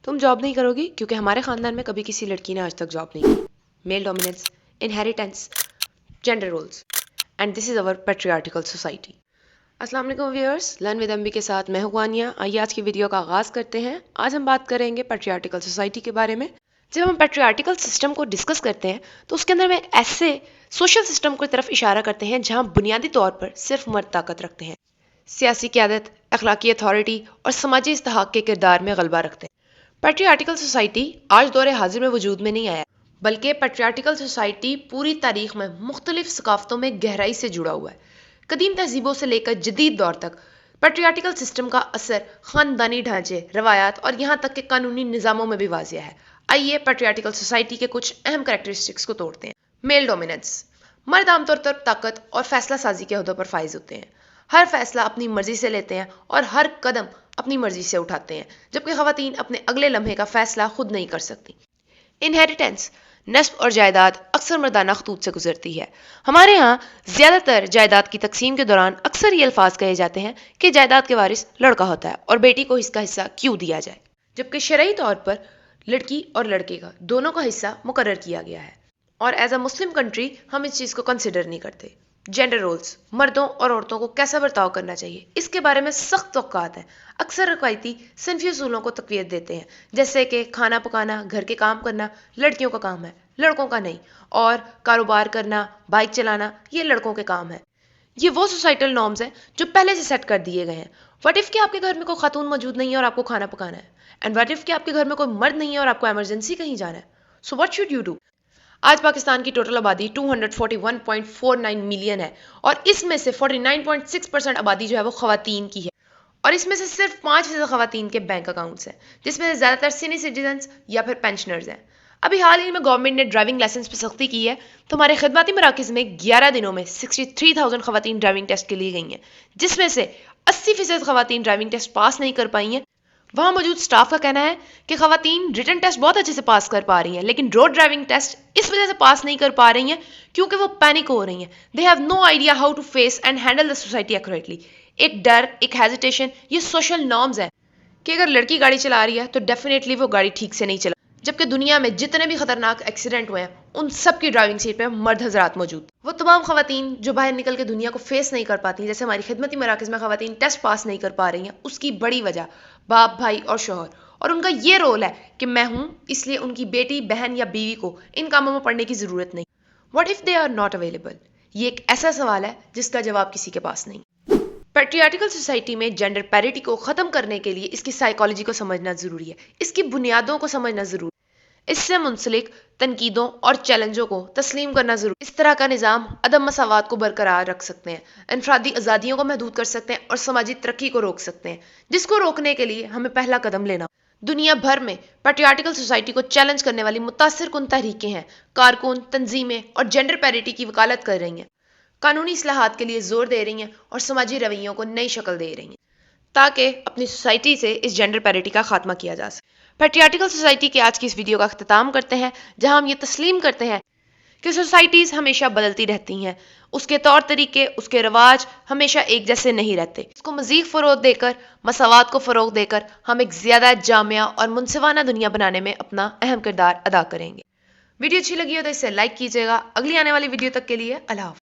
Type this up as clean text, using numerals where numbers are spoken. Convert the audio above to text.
تم جاب نہیں کرو گی کیونکہ ہمارے خاندان میں کبھی کسی لڑکی نے آج تک جاب نہیں کی. Male dominance, inheritance, gender roles, and this is over patriarchal society. السلام علیکم ویورس، لرن ود MB کے ساتھ میں ہوں وانیہ. آئیے آج کی ویڈیو کا آغاز کرتے ہیں. آج ہم بات کریں گے پیٹریارٹیکل سوسائٹی کے بارے میں. جب ہم پیٹریارٹیکل سسٹم کو ڈسکس کرتے ہیں تو اس کے اندر میں ایک ایسے سوشل سسٹم کی طرف اشارہ کرتے ہیں جہاں بنیادی طور پر صرف مرد طاقت رکھتے ہیں، سیاسی قیادت، اخلاقی اتھارٹی اور سماجی استحقاق کے کردار میں غلبہ رکھتے ہیں. پیٹریارٹیکل سوسائٹی آج دور حاضر میں وجود میں نہیں آیا، بلکہ پیٹریارٹیکل سوسائٹی پوری تاریخ میں مختلف ثقافتوں میں گہرائی سے جڑا ہوا ہے. قدیم تہذیبوں سے لے کر جدید دور تک پیٹریارٹیکل سسٹم کا اثر خاندانی ڈھانچے، روایات اور یہاں تک کہ قانونی نظاموں میں بھی واضح ہے. آئیے پیٹریارٹیکل سوسائٹی کے کچھ اہم کریکٹرسٹکس کو توڑتے ہیں. Male dominance. مرد عام طور پر طاقت اور فیصلہ سازی کے عہدوں پر فائز ہوتے ہیں. ہر فیصلہ اپنی مرضی سے لیتے ہیں اور ہر قدم اپنی مرضی سے اٹھاتے ہیں، جبکہ خواتین اپنے اگلے لمحے کا فیصلہ خود نہیں کر سکتی. انہیریٹنس. نسب اور جائیداد اکثر مردانہ خطوط سے گزرتی ہے. ہمارے ہاں زیادہ تر جائیداد کی تقسیم کے دوران اکثر یہ الفاظ کہے جاتے ہیں کہ جائیداد کے وارث لڑکا ہوتا ہے اور بیٹی کو اس کا حصہ کیوں دیا جائے، جبکہ شرعی طور پر لڑکی اور لڑکے کا دونوں کا حصہ مقرر کیا گیا ہے، اور ایز اے مسلم کنٹری ہم اس چیز کو کنسیڈر نہیں کرتے. Gender roles. مردوں اور عورتوں کو کیسا برتاؤ کرنا چاہیے، اس کے بارے میں سخت توقعات ہیں. اکثر روایتی صنفی اصولوں کو تقویت دیتے ہیں، جیسے کہ کھانا پکانا، گھر کے کام کرنا لڑکیوں کا کام ہے، لڑکوں کا نہیں، اور کاروبار کرنا، بائک چلانا یہ لڑکوں کے کام ہے. یہ وہ سوسائٹل نارمز ہیں جو پہلے سے سیٹ کر دیے گئے ہیں. واٹ اف کہ آپ کے گھر میں کوئی خاتون موجود نہیں ہے اور آپ کو کھانا پکانا ہے، اینڈ واٹ اف کہ آپ کے گھر میں کوئی مرد نہیں ہے اور آپ کو ایمرجنسی کہیں جانا ہے. So what should you do? آج پاکستان کی ٹوٹل آبادی 241.49 ملین ہے، اور اس میں سے 49.6% آبادی جو ہے وہ خواتین کی ہے، اور اس میں سے صرف 5% خواتین کے بینک اکاؤنٹس ہیں، جس میں سے زیادہ تر سینئر سٹیزنز یا پھر پینشنرز ہیں. ابھی حال ہی میں گورنمنٹ نے ڈرائیونگ لائسنس پہ سختی کی ہے، تو ہمارے خدماتی مراکز میں 11 دنوں میں 63,000 خواتین ڈرائیونگ ٹیسٹ کے لیے گئی ہیں، جس میں سے 80% خواتین ڈرائیونگ ٹیسٹ پاس نہیں کر پائی ہیں. وہاں موجود سٹاف کا کہنا ہے کہ خواتین ریٹن ٹیسٹ بہت اچھے سے پاس کر پا رہی ہیں، لیکن روڈ ڈرائیونگ ٹیسٹ اس وجہ سے پاس نہیں کر پا رہی ہیں کیونکہ وہ پینک ہو رہی ہیں. They have no idea how to face and handle the society accurately. ایک ڈر، ایک ہیزیٹیشن، یہ سوشل نارمز ہیں کہ اگر لڑکی گاڑی چلا رہی ہے تو ڈیفینیٹلی وہ گاڑی ٹھیک سے نہیں چلا، جبکہ دنیا میں جتنے بھی خطرناک ایکسیڈنٹ ہوئے ہیں ان سب کی ڈرائیونگ سیٹ پہ مرد حضرات موجود. وہ تمام خواتین جو باہر نکل کے دنیا کو فیس نہیں کر پاتی، جیسے ہماری خدمتی مراکز میں خواتین ٹیسٹ پاس نہیں کر پا رہی ہیں، اس کی بڑی وجہ باپ، بھائی اور شوہر، اور ان کا یہ رول ہے کہ میں ہوں اس لیے ان کی بیٹی، بہن یا بیوی کو ان کاموں میں پڑھنے کی ضرورت نہیں. What if they are not available? یہ ایک ایسا سوال ہے جس کا جواب کسی کے پاس نہیں. پیٹریارٹیکل سوسائٹی میں جینڈر پیرٹی کو ختم کرنے کے لیے اس کی سائیکالوجی کو سمجھنا ضروری ہے، اس کی بنیادوں کو سمجھنا ضروری ہے، اس سے منسلک تنقیدوں اور چیلنجوں کو تسلیم کرنا ضروری. اس طرح کا نظام عدم مساوات کو برقرار رکھ سکتے ہیں، انفرادی آزادیوں کو محدود کر سکتے ہیں اور سماجی ترقی کو روک سکتے ہیں، جس کو روکنے کے لیے ہمیں پہلا قدم لینا. دنیا بھر میں پیٹریارٹیکل سوسائٹی کو چیلنج کرنے والی متاثر کن تحریکیں ہیں، کارکن، تنظیمیں اور جینڈر پیرٹی کی وکالت کر رہی ہیں، قانونی اصلاحات کے لیے زور دے رہی ہیں اور سماجی رویوں کو نئی شکل دے رہی ہیں تاکہ اپنی سوسائٹی سے اس جینڈر پیرٹی کا خاتمہ کیا جا سکے. پیٹریارٹیکل سوسائٹی کے آج کی اس ویڈیو کا اختتام کرتے ہیں، جہاں ہم یہ تسلیم کرتے ہیں کہ سوسائٹیز ہمیشہ بدلتی رہتی ہیں، اس کے طور طریقے، اس کے رواج ہمیشہ ایک جیسے نہیں رہتے. اس کو مزید فروغ دے کر، مساوات کو فروغ دے کر ہم ایک زیادہ جامع اور منصفانہ دنیا بنانے میں اپنا اہم کردار ادا کریں گے. ویڈیو اچھی لگی ہو تو اسے لائک کیجیے گا. اگلی آنے والی ویڈیو تک کے لیے اللہ حافظ.